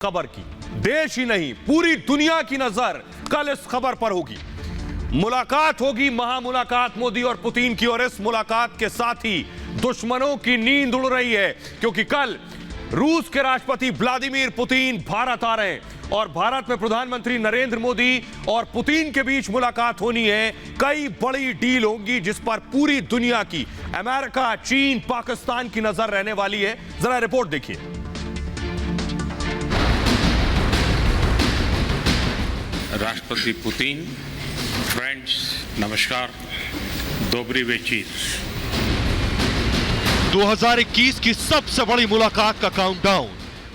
खबर की। देश ही नहीं पूरी दुनिया की नजर कल इस खबर पर होगी। मुलाकात होगी, महामुलाकात मोदी और पुतिन की, और इस मुलाकात के साथ ही दुश्मनों की नींद उड़ रही है, क्योंकि कल रूस के राष्ट्रपति व्लादिमीर पुतिन भारत आ रहे हैं और भारत में प्रधानमंत्री नरेंद्र मोदी और पुतिन के बीच मुलाकात होनी है। कई बड़ी डील होंगी जिस पर पूरी दुनिया की, अमेरिका, चीन, पाकिस्तान की नजर रहने वाली है। जरा रिपोर्ट देखिए। राष्ट्रपति पुतिन, फ्रेंड्स, नमस्कार, दोबरी वेचीर। 2021 की सबसे बड़ी मुलाकात का काउंटडाउन।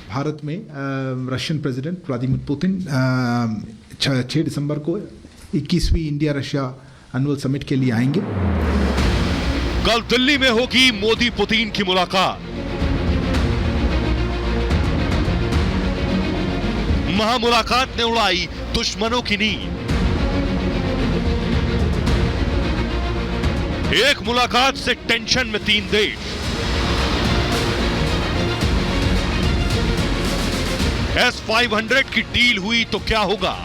भारत में रशियन प्रेसिडेंट व्लादिमीर पुतिन 6 दिसंबर को 21वीं इंडिया रशिया एनुअल समिट के लिए आएंगे। कल दिल्ली में होगी मोदी पुतिन की मुलाकात। महामुलाकात ने उड़ाई दुश्मनों की नींद। एक मुलाकात से टेंशन में 3 देश। S-500 की डील हुई तो क्या होगा?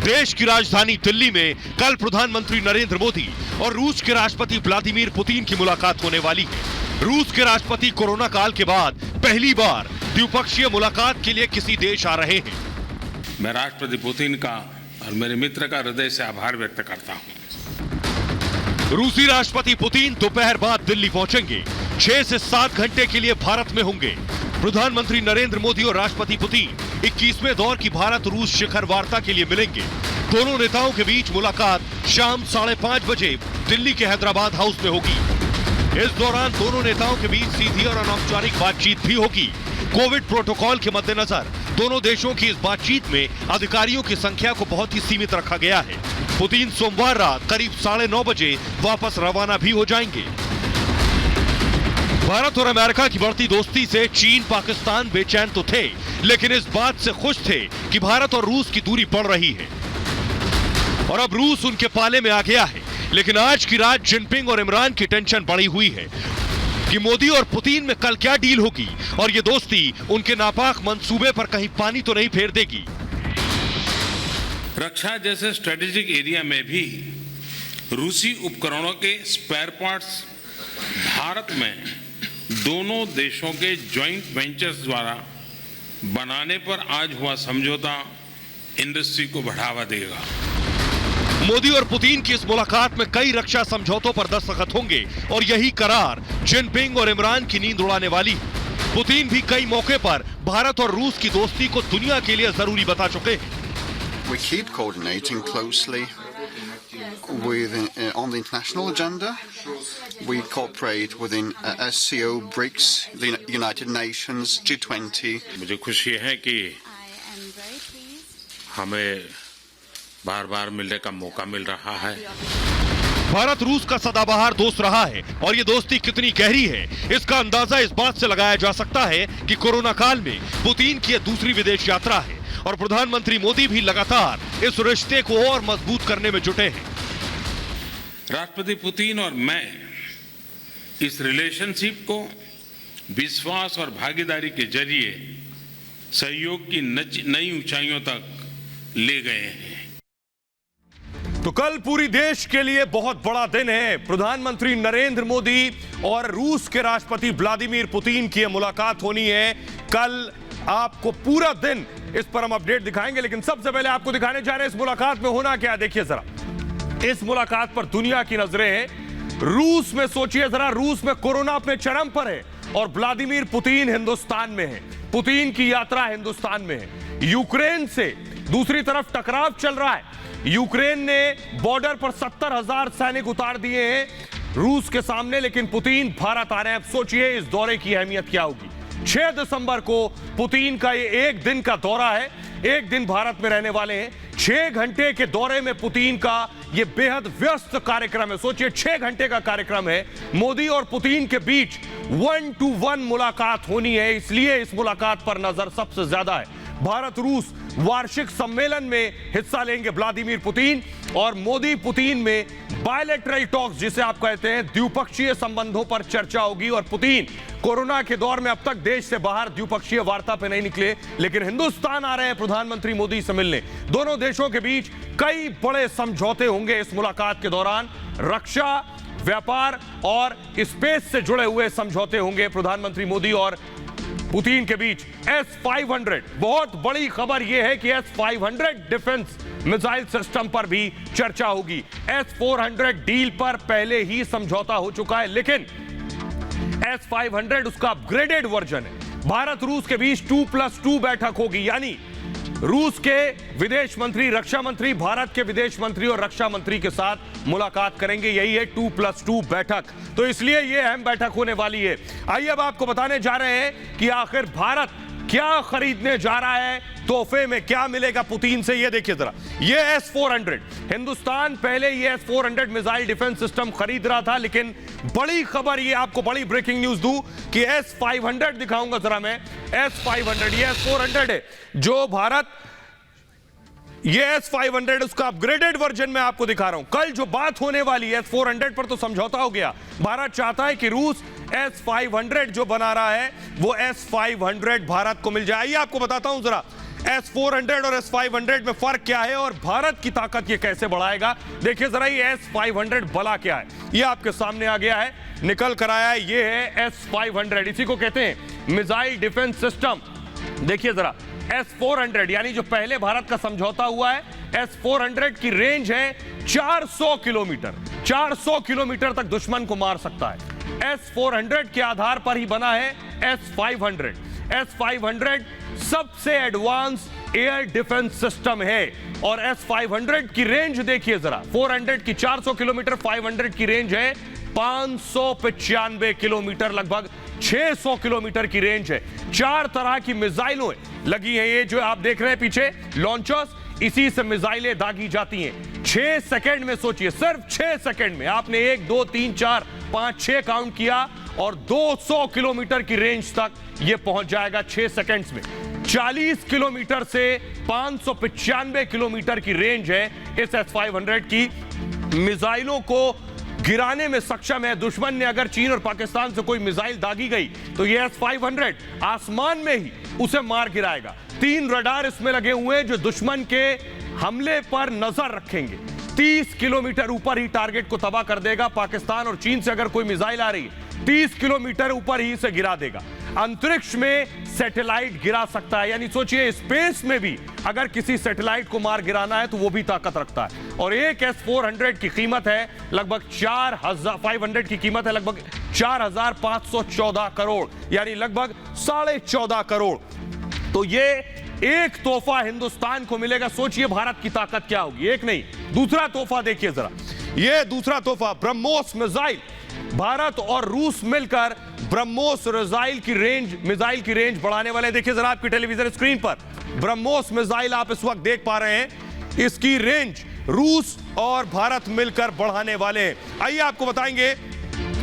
देश की राजधानी दिल्ली में कल प्रधानमंत्री नरेंद्र मोदी और रूस के राष्ट्रपति व्लादिमीर पुतिन की मुलाकात होने वाली है। रूस के राष्ट्रपति कोरोना काल के बाद पहली बार द्विपक्षीय मुलाकात के लिए किसी देश आ रहे हैं। मैं राष्ट्रपति पुतिन का और मेरे मित्र का हृदय से आभार व्यक्त करता हूं। रूसी राष्ट्रपति पुतिन दोपहर बाद दिल्ली पहुंचेंगे। 6 से 7 घंटे के लिए भारत में होंगे। प्रधानमंत्री नरेंद्र मोदी और राष्ट्रपति पुतिन 21वें दौर की भारत रूस शिखर वार्ता के लिए मिलेंगे। दोनों नेताओं के बीच मुलाकात शाम 5:30 बजे दिल्ली के हैदराबाद हाउस में होगी। इस दौरान दोनों नेताओं के बीच सीधी और अनौपचारिक बातचीत भी होगी। कोविड प्रोटोकॉल के मद्देनजर दोनों देशों की इस बातचीत में अधिकारियों की संख्या को बहुत ही सीमित रखा गया है। पुतिन सोमवार रात करीब 9:30 बजे वापस रवाना भी हो जाएंगे। भारत और अमेरिका की बढ़ती दोस्ती से चीन, पाकिस्तान बेचैन तो थे, लेकिन इस बात से खुश थे कि भारत और रूस की दूरी बढ़ रही है और अब रूस उनके पाले में आ गया है। लेकिन आज की रात जिनपिंग और इमरान की टेंशन बढ़ी हुई है कि मोदी और पुतिन में कल क्या डील होगी और ये दोस्ती उनके नापाक मंसूबे पर कहीं पानी तो नहीं फेर देगी। रक्षा जैसे स्ट्रेटेजिक एरिया में भी रूसी उपकरणों के स्पेयर पार्ट्स भारत में दोनों देशों के जॉइंट वेंचर्स द्वारा बनाने पर आज हुआ समझौता इंडस्ट्री को बढ़ावा देगा। मोदी और पुतिन की इस मुलाकात में कई रक्षा समझौतों पर दस्तखत होंगे और यही करार जिनपिंग और इमरान की नींद उड़ाने वाली है। पुतिन भी कई मौके पर भारत और रूस की दोस्ती को दुनिया के लिए जरूरी बता चुके हैं। We keep coordinating closely with on the international agenda. We cooperate within SCO, BRICS, the United Nations, G20. मुझे खुशी है कि हमें बार बार मिलने का मौका मिल रहा है। भारत रूस का सदाबहार दोस्त रहा है और ये दोस्ती कितनी गहरी है इसका अंदाजा इस बात से लगाया जा सकता है कि कोरोना काल में पुतिन की दूसरी विदेश यात्रा है और प्रधानमंत्री मोदी भी लगातार इस रिश्ते को और मजबूत करने में जुटे हैं। राष्ट्रपति पुतिन और मैं इस रिलेशनशिप को विश्वास और भागीदारी के जरिए सहयोग की नई ऊंचाइयों तक ले गए हैं। तो कल पूरी देश के लिए बहुत बड़ा दिन है। प्रधानमंत्री नरेंद्र मोदी और रूस के राष्ट्रपति व्लादिमीर पुतिन की मुलाकात होनी है कल। आपको पूरा दिन इस पर हम अपडेट दिखाएंगे, लेकिन सबसे पहले आपको दिखाने जा रहे हैं इस मुलाकात में होना क्या। देखिए जरा इस मुलाकात पर दुनिया की नजरें हैं। रूस में सोचिए जरा, रूस में कोरोना अपने चरम पर है और व्लादिमीर पुतिन हिंदुस्तान में है। पुतिन की यात्रा हिंदुस्तान में है। यूक्रेन से दूसरी तरफ टकराव चल रहा है। यूक्रेन ने बॉर्डर पर 70,000 सैनिक उतार दिए हैं रूस के सामने, लेकिन पुतिन भारत आ रहे हैं। अब सोचिए इस दौरे की अहमियत क्या होगी। 6 दिसंबर को पुतिन का ये 1 दिन का दौरा है। 1 दिन भारत में रहने वाले हैं। 6 घंटे के दौरे में पुतिन का ये बेहद व्यस्त कार्यक्रम है। सोचिए 6 घंटे का कार्यक्रम है। मोदी और पुतिन के बीच 1-to-1 मुलाकात होनी है, इसलिए इस मुलाकात पर नजर सबसे ज्यादा है। भारत रूस वार्षिक सम्मेलन में हिस्सा लेंगे व्लादिमीर पुतिन। और मोदी पुतिन में बायलैटरल टॉक्स जिसे आप कहते हैं द्विपक्षीय संबंधों पर चर्चा होगी। और पुतिन कोरोना के दौर में अब तक देश से बाहर द्विपक्षीय वार्ता पे नहीं निकले, लेकिन हिंदुस्तान आ रहे हैं प्रधानमंत्री मोदी से मिलने। दोनों देशों के बीच कई बड़े समझौते होंगे इस मुलाकात के दौरान। रक्षा, व्यापार और स्पेस से जुड़े हुए समझौते होंगे प्रधानमंत्री मोदी और पुतिन के बीच। S-500 बहुत बड़ी खबर यह है कि S-500 डिफेंस मिसाइल सिस्टम पर भी चर्चा होगी। S-400 डील पर पहले ही समझौता हो चुका है, लेकिन S-500 उसका अपग्रेडेड वर्जन है। भारत रूस के बीच 2+2 बैठक होगी, यानी रूस के विदेश मंत्री, रक्षा मंत्री भारत के विदेश मंत्री और रक्षा मंत्री के साथ मुलाकात करेंगे। यही है 2+2 बैठक, तो इसलिए यह अहम बैठक होने वाली है। आइए अब आपको बताने जा रहे हैं कि आखिर भारत क्या खरीदने जा रहा है, तोहफे में क्या मिलेगा पुतिन से। ये देखिए जरा, ये S-400 हिंदुस्तान पहले ये S-400 मिसाइल डिफेंस सिस्टम खरीद रहा था, लेकिन बड़ी खबर, ये आपको बड़ी ब्रेकिंग न्यूज दूं कि S-500 दिखाऊंगा जरा मैं। S-500 ये S-400 है जो भारत, ये S-500 उसका अपग्रेडेड वर्जन में आपको दिखा रहा हूं। कल जो बात होने वाली है S-400 पर तो समझौता हो गया। भारत चाहता है कि रूस S-500 जो बना रहा है वो S-500 भारत को मिल जाए। आइए आपको बताता हूं जरा S-400 और S-500 में फर्क क्या है और भारत की ताकत ये कैसे बढ़ाएगा। देखिए जरा, ये S-500 भला क्या है, ये आपके सामने आ गया है, निकल कर आया है। ये है S-500, इसी को कहते हैं मिसाइल डिफेंस सिस्टम। देखिए जरा, S-400 यानी जो पहले भारत का समझौता हुआ है, S-400 की रेंज है 400 किलोमीटर। 400 किलोमीटर तक दुश्मन को मार सकता है। S-400 के आधार पर ही बना है S-500। S-500 सबसे एडवांस एयर डिफेंस सिस्टम है और S-500 की रेंज देखिए जरा, 400 की 400 किलोमीटर, 500 की रेंज है 595 किलोमीटर, लगभग 600 किलोमीटर की रेंज है। 4 तरह की मिसाइलें लगी हैं। ये जो आप देख रहे हैं पीछे लॉन्चर्स, इसी से मिसाइलें दागी जाती हैं। 6 सेकंड में, सोचिए सिर्फ 6 सेकंड में आपने 1 2 3 4 5 6 काउंट किया और 200 किलोमीटर की रेंज तक यह पहुंच जाएगा 6 सेकंड्स में। 40 किलोमीटर से 595 किलोमीटर की रेंज है इस S-500 की। मिसाइलों को गिराने में सक्षम है। दुश्मन ने अगर चीन और पाकिस्तान से कोई मिसाइल दागी गई तो यह S-500 आसमान में ही उसे मार गिराएगा। 3 रडार इसमें लगे हुए हैं जो दुश्मन के हमले पर नजर रखेंगे। 30 किलोमीटर ऊपर ही टारगेट को तबाह कर देगा। पाकिस्तान और चीन से अगर कोई मिसाइल आ रही है 30 किलोमीटर ऊपर ही इसे गिरा देगा। अंतरिक्ष में सैटेलाइट गिरा सकता है, यानी सोचिए स्पेस में भी अगर किसी सैटेलाइट को मार गिराना है तो वो भी ताकत रखता है। और एक S-400 की कीमत है लगभग 500 की कीमत है लगभग 4,514 करोड़, यानी लगभग 14.5 करोड़। तो ये एक तोहफा हिंदुस्तान को मिलेगा। सोचिए भारत की ताकत क्या होगी। एक नहीं, दूसरा तोहफा देखिए जरा, ये दूसरा तोहफा ब्रह्मोस मिसाइल। भारत और रूस मिलकर ब्रह्मोस मिसाइल की रेंज बढ़ाने वाले। देखिए जरा आपकी टेलीविजन स्क्रीन पर ब्रह्मोस मिसाइल आप इस वक्त देख पा रहे हैं। इसकी रेंज रूस और भारत मिलकर बढ़ाने वाले हैं। आइए आपको बताएंगे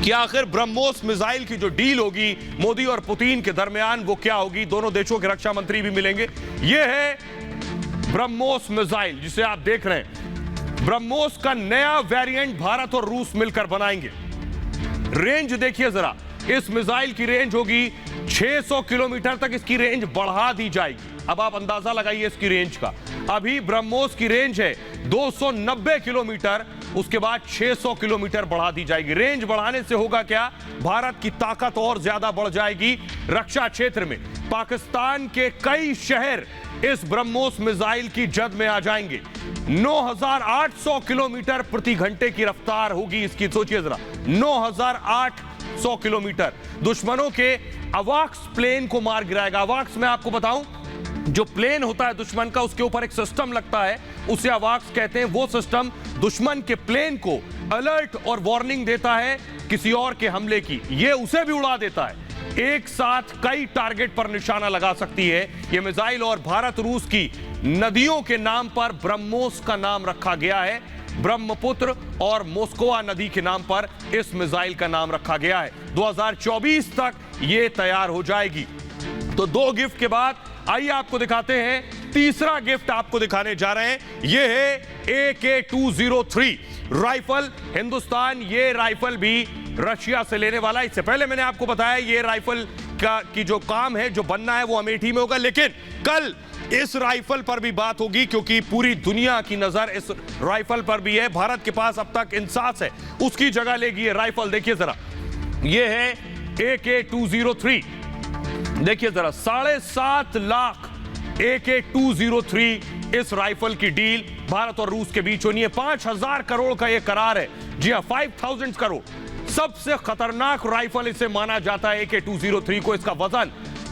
कि आखिर ब्रह्मोस मिसाइल की जो डील होगी मोदी और पुतिन के दरमियान वो क्या होगी। दोनों देशों के रक्षा मंत्री भी मिलेंगे। यह है ब्रह्मोस मिसाइल जिसे आप देख रहे हैं। ब्रह्मोस का नया वेरिएंट भारत और रूस मिलकर बनाएंगे। रेंज देखिए जरा, इस मिसाइल की रेंज होगी 600 किलोमीटर तक, इसकी रेंज बढ़ा दी जाएगी। अब आप अंदाजा लगाइए इसकी रेंज का। अभी ब्रह्मोस की रेंज है 290 किलोमीटर, उसके बाद 600 किलोमीटर बढ़ा दी जाएगी। रेंज बढ़ाने से होगा क्या, भारत की ताकत और ज्यादा बढ़ जाएगी रक्षा क्षेत्र में। पाकिस्तान के कई शहर इस ब्रह्मोस मिसाइल की जद में आ जाएंगे। 9,800 किलोमीटर प्रति घंटे की रफ्तार होगी इसकी। सोचिए जरा, 9,800 किलोमीटर दुश्मनों के अवाक्स प्लेन को मार गिराएगा। अवाक्स मैं आपको बताऊं, जो प्लेन होता है दुश्मन का, उसके ऊपर एक सिस्टम लगता है, उसे अवाक्स कहते हैं। वो सिस्टम दुश्मन के प्लेन को अलर्ट और वार्निंग देता है किसी और के हमले की, ये उसे भी उड़ा देता है। एक साथ कई टारगेट पर निशाना लगा सकती है यह मिसाइल। और भारत रूस की नदियों के नाम पर ब्रह्मोस का नाम रखा गया है। ब्रह्मपुत्र और मोस्कोवा नदी के नाम पर इस मिसाइल का नाम रखा गया है। 2024 तक यह तैयार हो जाएगी। तो 2 गिफ्ट के बाद आइए आपको दिखाते हैं तीसरा गिफ्ट आपको दिखाने जा रहे हैं। ये है AK-203 राइफल। हिंदुस्तान ये राइफल भी रशिया से लेने वाला है। इससे पहले मैंने आपको बताया ये राइफल की जो काम है, जो बनना है, वो अमेठी में होगा। लेकिन कल इस राइफल पर भी बात होगी, क्योंकि पूरी दुनिया की नजर इस राइफल पर भी है। भारत के पास अब तक इंसास है, उसकी जगह लेगी ये राइफल। देखिए जरा, ये है AK-203। देखिए जरा, 7.5 लाख AK-203 इस राइफल की डील भारत और रूस के बीच होनी है। 5,000 करोड़ का यह करार है। जी हां, 5,000 करोड़। सबसे खतरनाक राइफल इसे माना जाता है AK-203 को। इसका वजन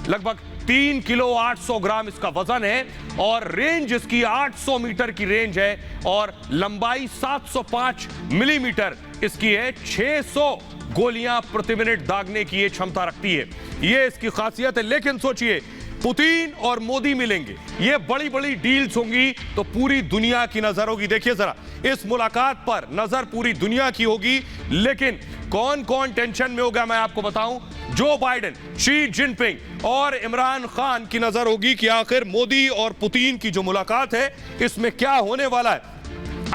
लगभग 3 किलो 800 ग्राम इसका वजन है और रेंज इसकी 800 मीटर की रेंज है और लंबाई 705 मिलीमीटर इसकी है। 600 गोलियां प्रति मिनट दागने की ये क्षमता रखती है, ये इसकी खासियत है। लेकिन सोचिए, पुतिन और मोदी मिलेंगे, ये बड़ी बड़ी डील्स होंगी, तो पूरी दुनिया की नजर होगी। देखिए जरा, इस मुलाकात पर नजर पूरी दुनिया की होगी। लेकिन कौन कौन टेंशन में होगा मैं आपको बताऊं। जो बाइडेन, शी जिनपिंग और इमरान खान की नजर होगी कि आखिर मोदी और पुतिन की जो मुलाकात है इसमें क्या होने वाला है।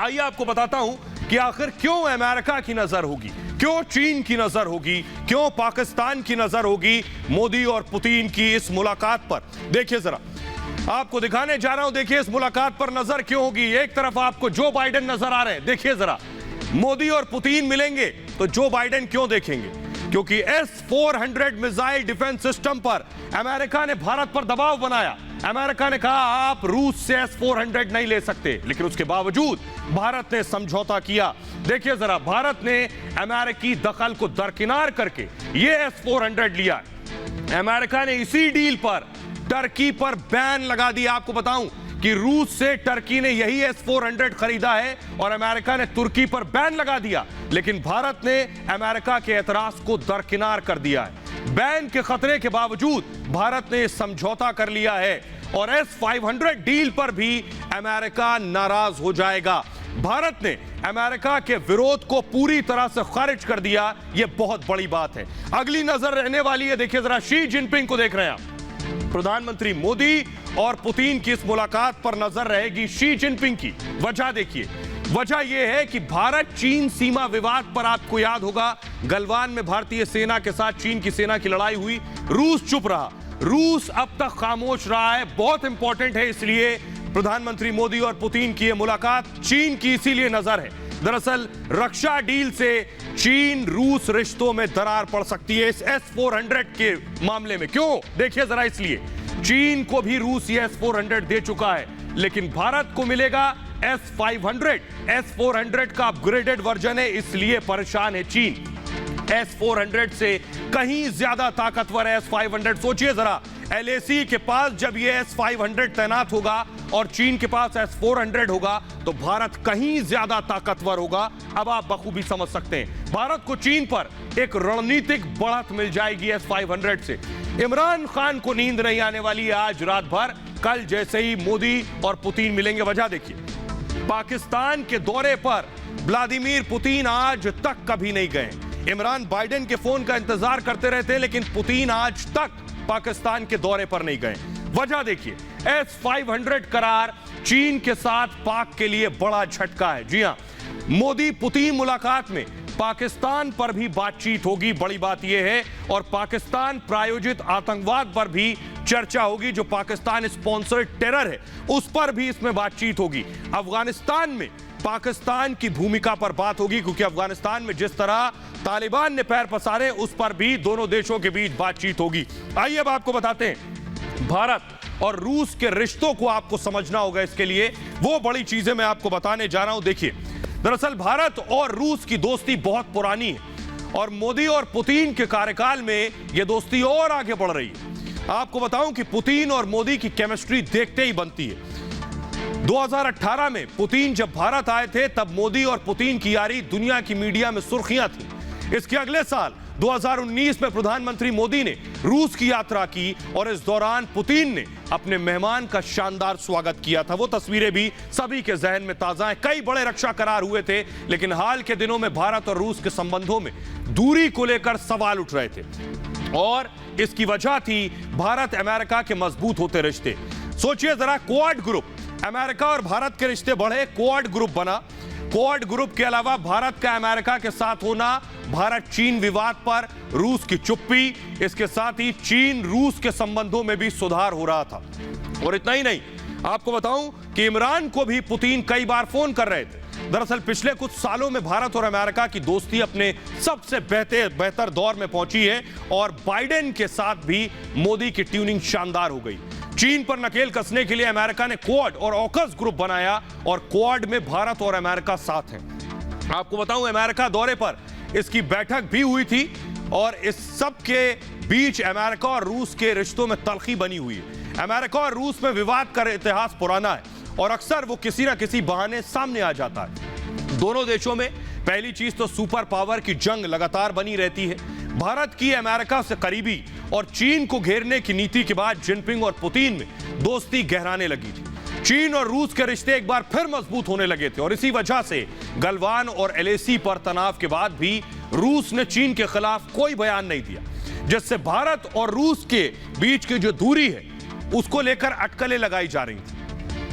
आइए आपको बताता हूं कि आखिर क्यों अमेरिका की नजर होगी, क्यों चीन की नजर होगी, क्यों पाकिस्तान की नजर होगी मोदी और पुतिन की इस मुलाकात पर। देखिए जरा, आपको दिखाने जा रहा हूं। देखिए इस मुलाकात पर नजर क्यों होगी। एक तरफ आपको जो बाइडेन नजर आ रहे हैं, देखिए जरा, मोदी और पुतिन मिलेंगे तो जो बाइडेन क्यों देखेंगे, क्योंकि S-400 मिसाइल डिफेंस सिस्टम पर अमेरिका ने भारत पर दबाव बनाया। अमेरिका ने कहा आप रूस से S-400 नहीं ले सकते, लेकिन उसके बावजूद भारत ने समझौता किया। देखिए जरा, भारत ने अमेरिकी दखल को दरकिनार करके ये S-400 लिया। अमेरिका ने इसी डील पर टर्की पर बैन लगा दिया। आपको बताऊं कि रूस से टर्की ने यही S-400 खरीदा है और अमेरिका ने तुर्की पर बैन लगा दिया। लेकिन भारत ने अमेरिका के एतराज को दरकिनार कर दिया है। बैन के खतरे के बावजूद भारत ने समझौता कर लिया है और S-500 डील पर भी अमेरिका नाराज हो जाएगा। भारत ने अमेरिका के विरोध को पूरी तरह से खारिज कर दिया। यह बहुत बड़ी बात है। अगली नजर रहने वाली है, देखिए जरा, शी जिनपिंग को देख रहे हैं आप। प्रधानमंत्री मोदी और पुतिन की इस मुलाकात पर नजर रहेगी शी जिनपिंग की। वजह देखिए, वजह यह है कि भारत चीन सीमा विवाद पर आपको याद होगा, गलवान में भारतीय सेना के साथ चीन की सेना की लड़ाई हुई। रूस चुप रहा, रूस अब तक खामोश रहा है। बहुत इंपॉर्टेंट है, इसलिए प्रधानमंत्री मोदी और पुतिन की यह मुलाकात चीन की इसीलिए नजर है। दरअसल रक्षा डील से चीन रूस रिश्तों में दरार पड़ सकती है इस S-400 के मामले में। क्यों? देखिए जरा, इसलिए चीन को भी रूस ये S-400 दे चुका है, लेकिन भारत को मिलेगा S-500। S-400 का अपग्रेडेड वर्जन है, इसलिए परेशान है चीन। S-400 से कहीं ज्यादा ताकतवर है S-500। सोचिए जरा, LAC के पास जब ये S-500 तैनात होगा और चीन के पास S-400 होगा तो भारत कहीं ज्यादा ताकतवर होगा। अब आप बखूबी समझ सकते हैं, भारत को चीन पर एक रणनीतिक बढ़त मिल जाएगी S-500 से। इमरान खान को नींद नहीं आने वाली है आज रात भर, कल जैसे ही मोदी और पुतिन मिलेंगे। वजह देखिए, पाकिस्तान के दौरे पर व्लादिमीर पुतिन आज तक कभी नहीं गए। इमरान बाइडेन के फोन का इंतजार करते रहते हैं, लेकिन पुतिन आज तक पाकिस्तान के दौरे पर नहीं गए। वजह देखिए, S-500 करार चीन के साथ पाक के लिए बड़ा झटका है। जी हां, मोदी पुतिन मुलाकात में पाकिस्तान पर भी बातचीत होगी, बड़ी बात यह है। और पाकिस्तान प्रायोजित आतंकवाद पर भी चर्चा होगी, जो पाकिस्तान स्पॉन्सर्ड टेरर है उस पर भी इसमें बातचीत होगी। अफगानिस्तान में पाकिस्तान की भूमिका पर बात होगी, क्योंकि अफगानिस्तान में जिस तरह तालिबान ने पैर पसारे उस पर भी दोनों देशों के बीच बातचीत होगी। आइए अब आपको बताते हैं, भारत और रूस के रिश्तों को आपको समझना होगा। इसके लिए वो बड़ी चीजें मैं आपको बताने जा रहा हूं। देखिए, दरअसल भारत और रूस की दोस्ती बहुत पुरानी है और मोदी और पुतिन के कार्यकाल में यह दोस्ती और आगे बढ़ रही है। आपको बताऊं कि पुतिन और मोदी की केमिस्ट्री देखते ही बनती है। 2018 में पुतिन जब भारत आए थे तब मोदी और पुतिन की यारी दुनिया की मीडिया में सुर्खियां थी। इसके अगले साल 2019 में प्रधानमंत्री मोदी ने रूस की यात्रा की और इस दौरान पुतिन ने अपने मेहमान का शानदार स्वागत किया था। वो तस्वीरें भी सभी के जहन में ताजा हैं। कई बड़े रक्षा करार हुए थे, लेकिन हाल के दिनों में भारत और रूस के संबंधों में दूरी को लेकर सवाल उठ रहे थे और इसकी वजह थी भारत अमेरिका के मजबूत होते रिश्ते। सोचिए जरा, क्वाड ग्रुप, अमेरिका और भारत के रिश्ते बढ़े, क्वाड ग्रुप बना। क्वाड ग्रुप के अलावा भारत का अमेरिका के साथ होना, भारत चीन विवाद पर रूस की चुप्पी, इसके साथ ही चीन रूस के संबंधों में भी सुधार हो रहा था। और इतना ही नहीं, आपको बताऊं कि इमरान को भी पुतिन कई बार फोन कर रहे थे। दरअसल पिछले कुछ सालों में भारत और अमेरिका की दोस्ती अपने सबसे बेहतर दौर में पहुंची है और बाइडेन के साथ भी मोदी की ट्यूनिंग शानदार हो गई। चीन पर नकेल कसने के लिए अमेरिका ने क्वाड और ऑकस ग्रुप बनाया और क्वाड में भारत और अमेरिका साथ हैं। आपको बताऊं, अमेरिका दौरे पर इसकी बैठक भी हुई थी और इस सब के बीच अमेरिका और रूस के रिश्तों में तल्खी बनी हुई है। अमेरिका और रूस में विवाद का इतिहास पुराना है और अक्सर वो किसी ना किसी बहाने सामने आ जाता है। दोनों देशों में पहली चीज तो सुपर पावर की जंग लगातार बनी रहती है। भारत की अमेरिका से करीबी और चीन को घेरने की नीति के बाद जिनपिंग और पुतिन में दोस्ती गहराने लगी थी। चीन और रूस के रिश्ते एक बार फिर मजबूत होने लगे थे और इसी वजह से गलवान और एलएसी पर तनाव के बाद भी रूस ने चीन के खिलाफ कोई बयान नहीं दिया, जिससे भारत और रूस के बीच की जो दूरी है उसको लेकर अटकलें लगाई जा रही थी।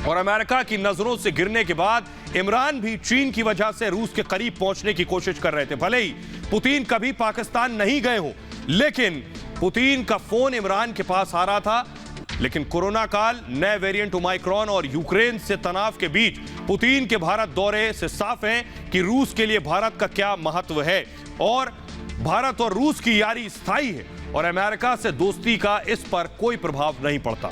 और अमेरिका की नजरों से गिरने के बाद इमरान भी चीन की वजह से रूस के करीब पहुंचने की कोशिश कर रहे थे। भले ही पुतिन कभी पाकिस्तान नहीं गए हो, लेकिन पुतिन का फोन इमरान के पास आ रहा था। लेकिन कोरोना काल, नए वेरिएंट ओमाइक्रॉन और यूक्रेन से तनाव के बीच पुतिन के भारत दौरे से साफ है कि रूस के लिए भारत का क्या महत्व है और भारत और रूस की यारी स्थायी है और अमेरिका से दोस्ती का इस पर कोई प्रभाव नहीं पड़ता।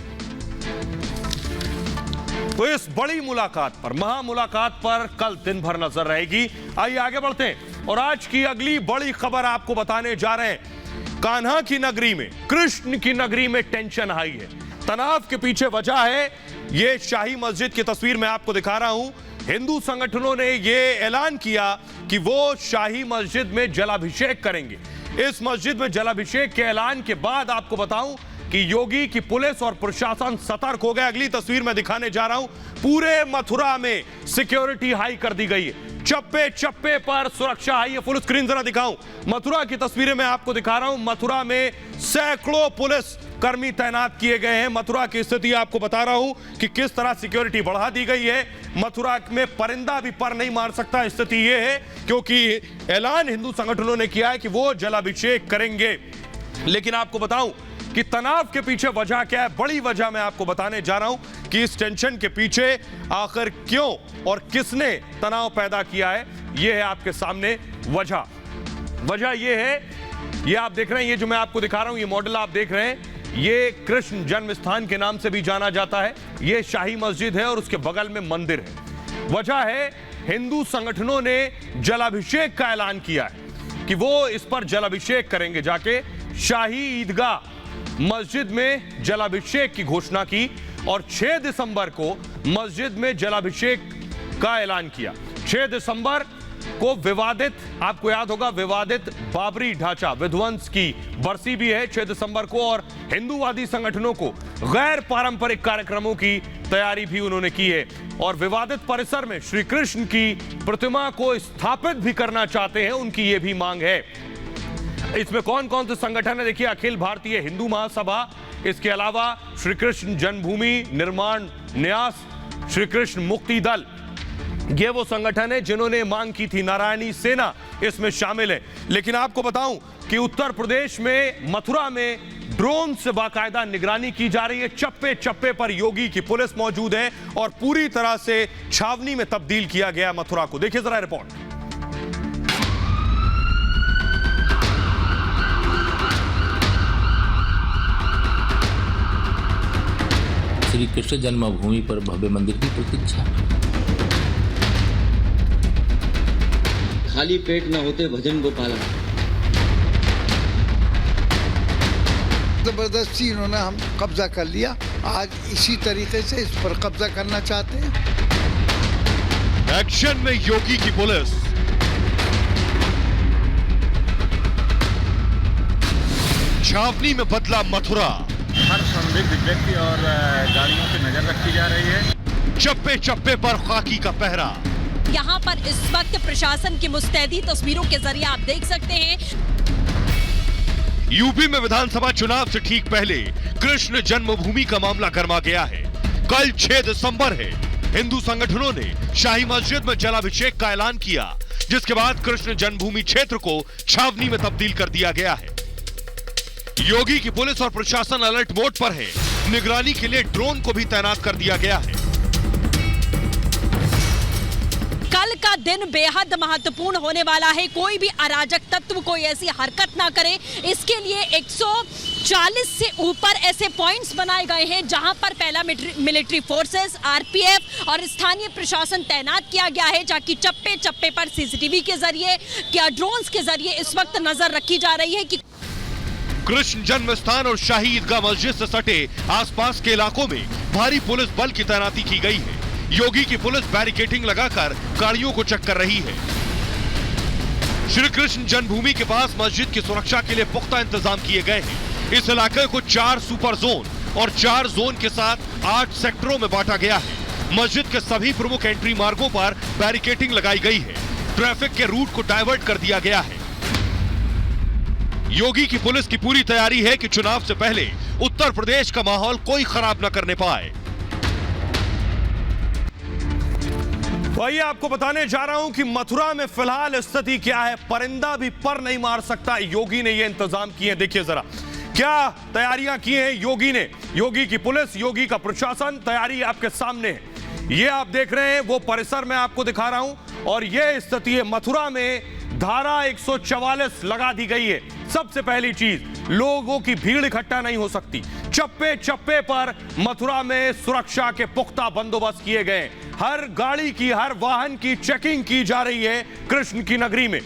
तो इस बड़ी मुलाकात पर, महा मुलाकात पर कल दिन भर नजर रहेगी। आइए आगे बढ़ते हैं और आज की अगली बड़ी खबर आपको बताने जा रहे हैं। कान्हा की नगरी में, कृष्ण की नगरी में टेंशन हाई है। तनाव के पीछे वजह है ये शाही मस्जिद की तस्वीर मैं आपको दिखा रहा हूं। हिंदू संगठनों ने यह ऐलान किया कि वो शाही मस्जिद में जलाभिषेक करेंगे। इस मस्जिद में जलाभिषेक के ऐलान के बाद आपको बताऊं कि योगी की पुलिस और प्रशासन सतर्क हो गए। अगली तस्वीर मैं दिखाने जा रहा हूं। पूरे मथुरा में सिक्योरिटी हाई कर दी गई है, चप्पे चप्पे पर सुरक्षा हाई है। फुल स्क्रीन जरा दिखाऊं, मथुरा की तस्वीरें मैं आपको दिखा रहा हूं। मथुरा में सैकड़ों पुलिस कर्मी तैनात किए गए हैं। मथुरा की स्थिति आपको बता रहा हूं कि किस तरह सिक्योरिटी बढ़ा दी गई है। मथुरा में परिंदा भी पर नहीं मार सकता, स्थिति यह है क्योंकि ऐलान हिंदू संगठनों ने किया है कि वो जलाभिषेक करेंगे। लेकिन आपको बताऊं कि तनाव के पीछे वजह क्या है, बड़ी वजह मैं आपको बताने जा रहा हूं कि इस टेंशन के पीछे आखिर क्यों और किसने तनाव पैदा किया है। यह है आपके सामने वजह यह है, ये आप देख रहे हैं, ये जो मैं आपको दिखा रहा हूं, ये मॉडल आप देख रहे हैं, ये कृष्ण जन्म स्थान के नाम से भी जाना जाता है। ये शाही मस्जिद है और उसके बगल में मंदिर है। वजह है हिंदू संगठनों ने जलाभिषेक का ऐलान किया है कि वो इस पर जलाभिषेक करेंगे। जाके शाही ईदगाह मस्जिद में जलाभिषेक की घोषणा की और 6 दिसंबर को मस्जिद में जलाभिषेक का ऐलान किया। 6 दिसंबर को विवादित, आपको याद होगा, विवादित बाबरी ढांचा विध्वंस की बरसी भी है 6 दिसंबर को और हिंदूवादी संगठनों को गैर पारंपरिक कार्यक्रमों की तैयारी भी उन्होंने की है और विवादित परिसर में श्री कृष्ण की प्रतिमा को स्थापित भी करना चाहते हैं, उनकी यह भी मांग है। इसमें कौन कौन से संगठन है, देखिए, अखिल भारतीय हिंदू महासभा, इसके अलावा श्री कृष्ण जन्मभूमि निर्माण न्यास, श्री कृष्ण मुक्ति दल, ये वो संगठन है जिन्होंने मांग की थी। नारायणी सेना इसमें शामिल है। लेकिन आपको बताऊं कि उत्तर प्रदेश में मथुरा में ड्रोन से बाकायदा निगरानी की जा रही है। चप्पे चप्पे पर योगी की पुलिस मौजूद है और पूरी तरह से छावनी में तब्दील किया गया मथुरा को। देखिए जरा रिपोर्ट। श्री कृष्ण जन्मभूमि पर भव्य मंदिर की प्रतीक्षा। खाली पेट न होते भजन गोपाला। जबरदस्ती इन्होंने हम कब्जा कर लिया। आज इसी तरीके से इस पर कब्जा करना चाहते हैं। एक्शन में योगी की पुलिस। छावनी में बदला मथुरा। हर संदिग्ध व्यक्ति और गाड़ियों की नजर रखी जा रही है। चप्पे चप्पे पर खाकी का पहरा। यहाँ पर इस वक्त प्रशासन की मुस्तैदी तस्वीरों के जरिए आप देख सकते हैं। यूपी में विधानसभा चुनाव से ठीक पहले कृष्ण जन्मभूमि का मामला गर्मा गया है। कल 6 दिसंबर है। हिंदू संगठनों ने शाही मस्जिद में जलाभिषेक का ऐलान किया, जिसके बाद कृष्ण जन्मभूमि क्षेत्र को छावनी में तब्दील कर दिया गया है। योगी की पुलिस और प्रशासन अलर्ट मोड पर है। निगरानी के लिए ड्रोन को भी तैनात कर दिया गया है। कल का दिन बेहद महत्वपूर्ण होने वाला है। कोई भी अराजक तत्व कोई ऐसी हरकत ना करे, इसके लिए 140 से ऊपर ऐसे पॉइंट्स बनाए गए हैं जहां पर पहला मिलिट्री फोर्सेस, आरपीएफ और स्थानीय प्रशासन तैनात किया गया है, जबकि चप्पे चप्पे पर सीसीटीवी के जरिए या ड्रोन्स के जरिए इस वक्त नजर रखी जा रही है कि कृष्ण जन्म स्थान और शाही ईदगाह मस्जिद से सटे आसपास के इलाकों में भारी पुलिस बल की तैनाती की गई है। योगी की पुलिस बैरिकेडिंग लगाकर गाड़ियों को चेक कर रही है। श्री कृष्ण जन्मभूमि के पास मस्जिद की सुरक्षा के लिए पुख्ता इंतजाम किए गए हैं। इस इलाके को 4 सुपर जोन और 4 जोन के साथ 8 सेक्टरों में बांटा गया है। मस्जिद के सभी प्रमुख एंट्री मार्गों पर बैरिकेडिंग लगाई गई है। ट्रैफिक के रूट को डाइवर्ट कर दिया गया है। योगी की पुलिस की पूरी तैयारी है कि चुनाव से पहले उत्तर प्रदेश का माहौल कोई खराब न करने पाए। वही आपको बताने जा रहा हूं कि मथुरा में फिलहाल स्थिति क्या है। परिंदा भी पर नहीं मार सकता। योगी ने ये इंतजाम किए। देखिए जरा क्या तैयारियां की हैं योगी ने। योगी की पुलिस, योगी का प्रशासन, तैयारी आपके सामने है। ये आप देख रहे हैं वो परिसर मैं आपको दिखा रहा हूं और ये स्थिति है। मथुरा में धारा 144 लगा दी गई है। सबसे पहली चीज, लोगों की भीड़ इकट्ठा नहीं हो सकती। चप्पे चप्पे पर मथुरा में सुरक्षा के पुख्ता बंदोबस्त किए गए। हर गाड़ी की, हर वाहन की चेकिंग की जा रही है। कृष्ण की नगरी में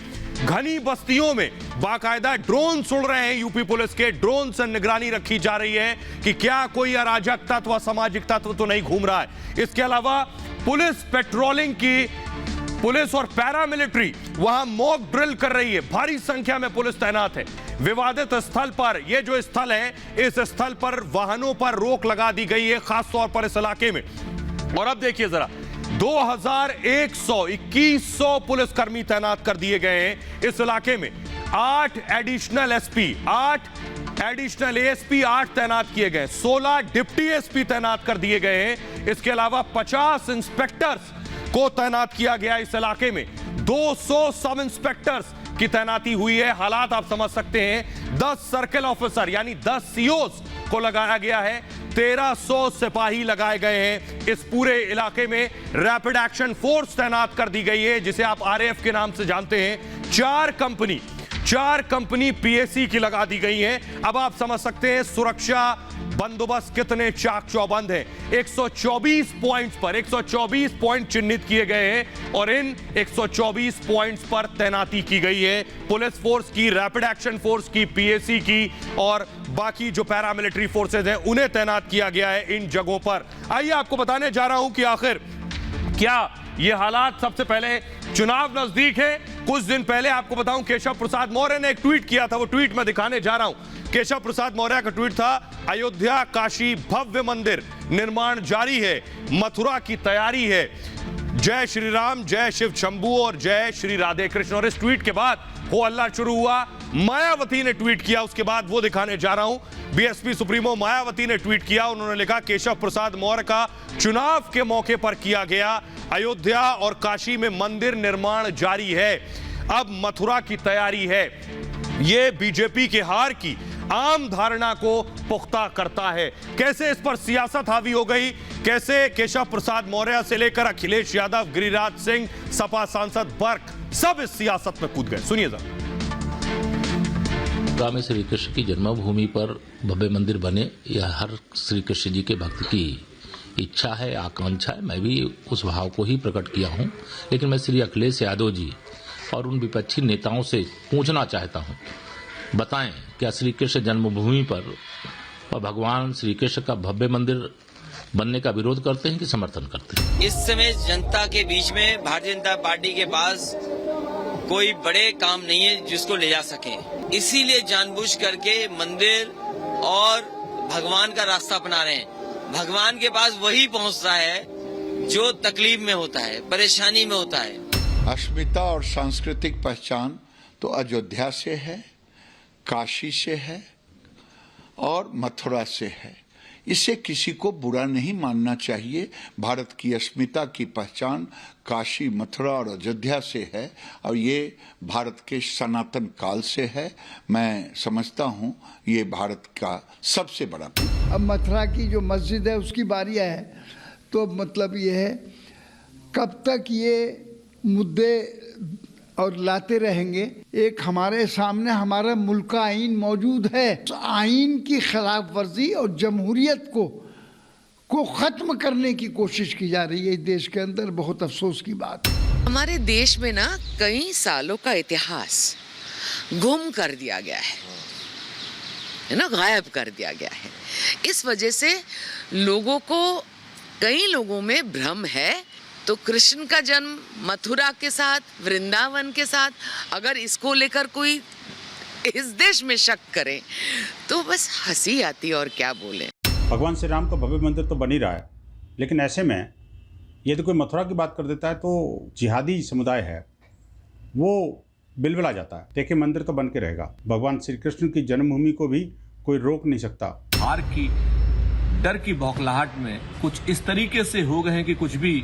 घनी बस्तियों में बाकायदा ड्रोन उड़ रहे हैं। यूपी पुलिस के ड्रोन से निगरानी रखी जा रही है कि क्या कोई अराजक तत्व, असामाजिक तत्व तो नहीं घूम रहा है। इसके अलावा पुलिस पेट्रोलिंग की, पुलिस और पैरामिलिट्री वहां मॉक ड्रिल कर रही है। भारी संख्या में पुलिस तैनात है। विवादित स्थल पर, यह जो स्थल है, इस स्थल पर वाहनों पर रोक लगा दी गई है, खासतौर पर इस इलाके में। और अब देखिए जरा 2100 पुलिसकर्मी तैनात कर दिए गए हैं इस इलाके में। 8 एडिशनल एसपी, 8 एडिशनल एएसपी 8 तैनात किए गए। 16 डिप्टी एसपी तैनात कर दिए गए हैं। इसके अलावा 50 इंस्पेक्टर्स को तैनात किया गया इस इलाके में। 200 सब इंस्पेक्टर्स की तैनाती हुई है। हालात आप समझ सकते हैं। 10 सर्किल ऑफिसर यानी 10 सीओस को लगाया गया है। 1300 सिपाही लगाए गए हैं। इस पूरे इलाके में रैपिड एक्शन फोर्स तैनात कर दी गई है, जिसे आप आरएएफ के नाम से जानते हैं। 4 कंपनी पीएसी की लगा दी गई हैं। अब आप समझ सकते हैं सुरक्षा बंदोबस्त कितने चाक चौबंद है। 124 पॉइंट्स पर 124 पॉइंट चिन्हित किए गए हैं और इन 124 पॉइंट्स पर तैनाती की गई है। पुलिस फोर्स की, रैपिड एक्शन फोर्स की, पीएसी की और बाकी जो पैरामिलिट्री फोर्सेज हैं उन्हें तैनात किया गया है इन जगहों पर। आइए आपको बताने जा रहा हूं कि आखिर क्या ये हालात। सबसे पहले चुनाव नजदीक है। कुछ दिन पहले आपको बताऊं केशव प्रसाद मौर्य ने एक ट्वीट किया था। वो ट्वीट मैं दिखाने जा रहा हूं। केशव प्रसाद मौर्य का ट्वीट था, अयोध्या काशी भव्य मंदिर निर्माण जारी है, मथुरा की तैयारी है, जय श्री राम, जय शिव शंभू और जय श्री राधे कृष्ण। और इस ट्वीट के बाद हो हल्ला शुरू हुआ। मायावती ने ट्वीट किया, उसके बाद वो दिखाने जा रहा हूं। बीएसपी सुप्रीमो मायावती ने ट्वीट किया। उन्होंने लिखा, केशव प्रसाद मौर्य का चुनाव के मौके पर किया गया, अयोध्या और काशी में मंदिर निर्माण जारी है, अब मथुरा की तैयारी है। यह बीजेपी के हार की आम धारणा को पुख्ता करता है। कैसे इस पर सियासत हावी हो गई, कैसे केशव प्रसाद मौर्य से लेकर अखिलेश यादव, गिरिराज सिंह, सपा सांसद बर्क सब इस सियासत में कूद गए। सुनिए जरा। राम श्री कृष्ण की जन्मभूमि पर भव्य मंदिर बने, यह हर श्री कृष्ण जी के भक्त की इच्छा है, आकांक्षा है। मैं भी उस भाव को ही प्रकट किया हूं। लेकिन मैं श्री अखिलेश यादव जी और उन विपक्षी नेताओं से पूछना चाहता हूं, बताएं क्या श्री कृष्ण जन्मभूमि पर और भगवान श्री कृष्ण का भव्य मंदिर बनने का विरोध करते हैं कि समर्थन करते हैं? इस समय जनता के बीच में भारतीय जनता पार्टी के पास कोई बड़े काम नहीं है जिसको ले जा सके, इसीलिए जानबूझ करके मंदिर और भगवान का रास्ता अपना रहे हैं। भगवान के पास वही पहुंचता है जो तकलीफ में होता है, परेशानी में होता है। अस्मिता और सांस्कृतिक पहचान तो अयोध्या से है, काशी से है और मथुरा से है। इससे किसी को बुरा नहीं मानना चाहिए। भारत की अस्मिता की पहचान काशी, मथुरा और अयोध्या से है और ये भारत के सनातन काल से है। मैं समझता हूँ ये भारत का सबसे बड़ा। अब मथुरा की जो मस्जिद है उसकी बारी है, तो मतलब ये है कब तक ये मुद्दे और लाते रहेंगे। एक हमारे सामने हमारा मुल्क का आइन मौजूद है, आइन की खिलाफ वर्जी और जमहूरियत को खत्म करने की कोशिश की जा रही है इस देश के अंदर। बहुत अफसोस की बात। हमारे देश में ना कई सालों का इतिहास गुम कर दिया गया है ना, गायब कर दिया गया है। इस वजह से लोगों को, कई लोगों में भ्रम है। तो कृष्ण का जन्म मथुरा के साथ, वृंदावन के साथ, अगर इसको लेकर कोई इस देश में शक करे तो बस हंसी आती है और क्या बोले। भगवान श्री राम का भव्य मंदिर तो बन ही रहा है, लेकिन ऐसे में यदि कोई मथुरा की बात कर देता है तो जिहादी समुदाय है वो बिलबिला जाता है। देखिए, मंदिर तो बन के रहेगा। भगवान श्री कृष्ण की जन्मभूमि को भी कोई रोक नहीं सकता। हार की, डर की बौखलाहट में कुछ इस तरीके से हो गए हैं कि कुछ भी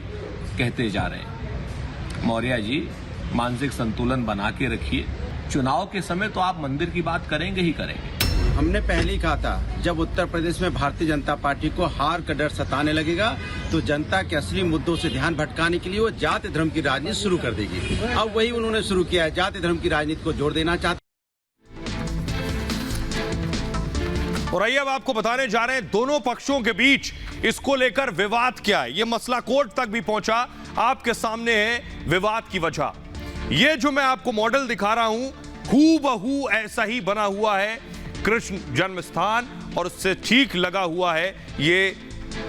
कहते जा रहे हैं। मौर्य जी, मानसिक संतुलन बना के रखिए। चुनाव के समय तो आप मंदिर की बात करेंगे ही करेंगे। हमने पहले ही कहा था, जब उत्तर प्रदेश में भारतीय जनता पार्टी को हार का डर सताने लगेगा तो जनता के असली मुद्दों से ध्यान भटकाने के लिए वो जाति धर्म की राजनीति शुरू कर देगी। अब वही उन्होंने शुरू किया है, जाति धर्म की राजनीति को जोड़ देना चाहते। और आइए अब आपको बताने जा रहे हैं दोनों पक्षों के बीच इसको लेकर विवाद क्या है। यह मसला कोर्ट तक भी पहुंचा। आपके सामने है विवाद की वजह। यह जो मैं आपको मॉडल दिखा रहा हूं, हूबहू ऐसा ही बना हुआ है कृष्ण जन्म स्थान, और उससे ठीक लगा हुआ है ये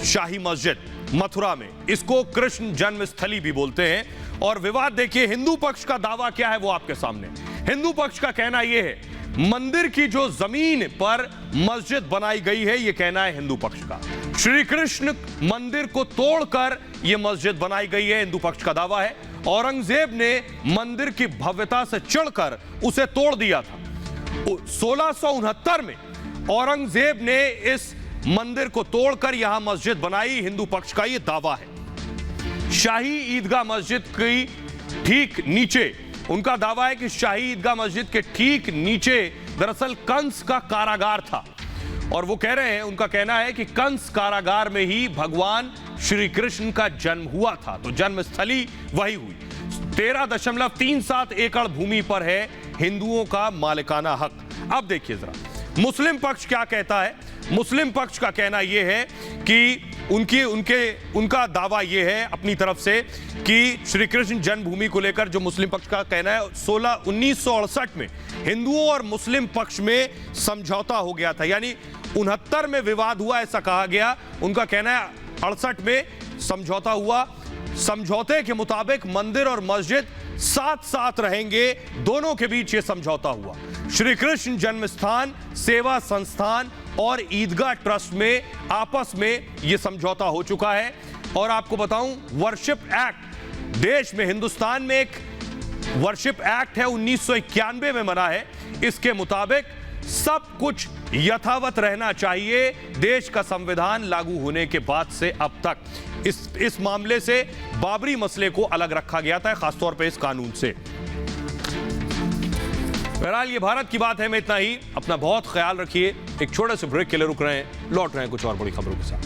शाही मस्जिद मथुरा में। इसको कृष्ण जन्मस्थली भी बोलते हैं। और विवाद देखिए, हिंदू पक्ष का दावा क्या है वो आपके सामने। हिंदू पक्ष का कहना यह है मंदिर की जो जमीन पर मस्जिद बनाई गई है, यह कहना है हिंदू पक्ष का। श्री कृष्ण मंदिर को तोड़कर यह मस्जिद बनाई गई है, हिंदू पक्ष का दावा है। औरंगजेब ने मंदिर की भव्यता से चढ़कर उसे तोड़ दिया था। 1669 में औरंगजेब ने इस मंदिर को तोड़कर यहां मस्जिद बनाई, हिंदू पक्ष का यह दावा है। शाही ईदगाह मस्जिद की ठीक नीचे, उनका दावा है कि शाही ईदगाह मस्जिद के ठीक नीचे दरअसल कंस का कारागार था। और वो कह रहे हैं, उनका कहना है कि कंस कारागार में ही भगवान श्री कृष्ण का जन्म हुआ था। तो जन्मस्थली वही हुई। 13.37 एकड़ भूमि पर है हिंदुओं का मालिकाना हक। अब देखिए जरा मुस्लिम पक्ष क्या कहता है। मुस्लिम पक्ष का कहना यह है कि उनका दावा यह है अपनी तरफ से कि श्री कृष्ण जन्मभूमि को लेकर जो मुस्लिम पक्ष का कहना है, 1968 में हिंदुओं और मुस्लिम पक्ष में समझौता हो गया था। यानी 69 में विवाद हुआ ऐसा कहा गया। उनका कहना है 68 में समझौता हुआ। समझौते के मुताबिक मंदिर और मस्जिद साथ साथ रहेंगे। दोनों के बीच यह समझौता हुआ। श्री कृष्ण जन्म स्थान सेवा संस्थान और ईदगाह ट्रस्ट में आपस में यह समझौता हो चुका है। और आपको बताऊं, वर्शिप एक्ट देश में, हिंदुस्तान में एक वर्शिप एक्ट है 1991 में बना है। इसके मुताबिक सब कुछ यथावत रहना चाहिए देश का संविधान लागू होने के बाद से अब तक। इस मामले से बाबरी मसले को अलग रखा गया था, खासतौर पर इस कानून से। बहरहाल ये भारत की बात है। मैं इतना ही। अपना बहुत ख्याल रखिए। एक छोटे से ब्रेक के लिए रुक रहे हैं, लौट रहे हैं कुछ और बड़ी खबरों के साथ।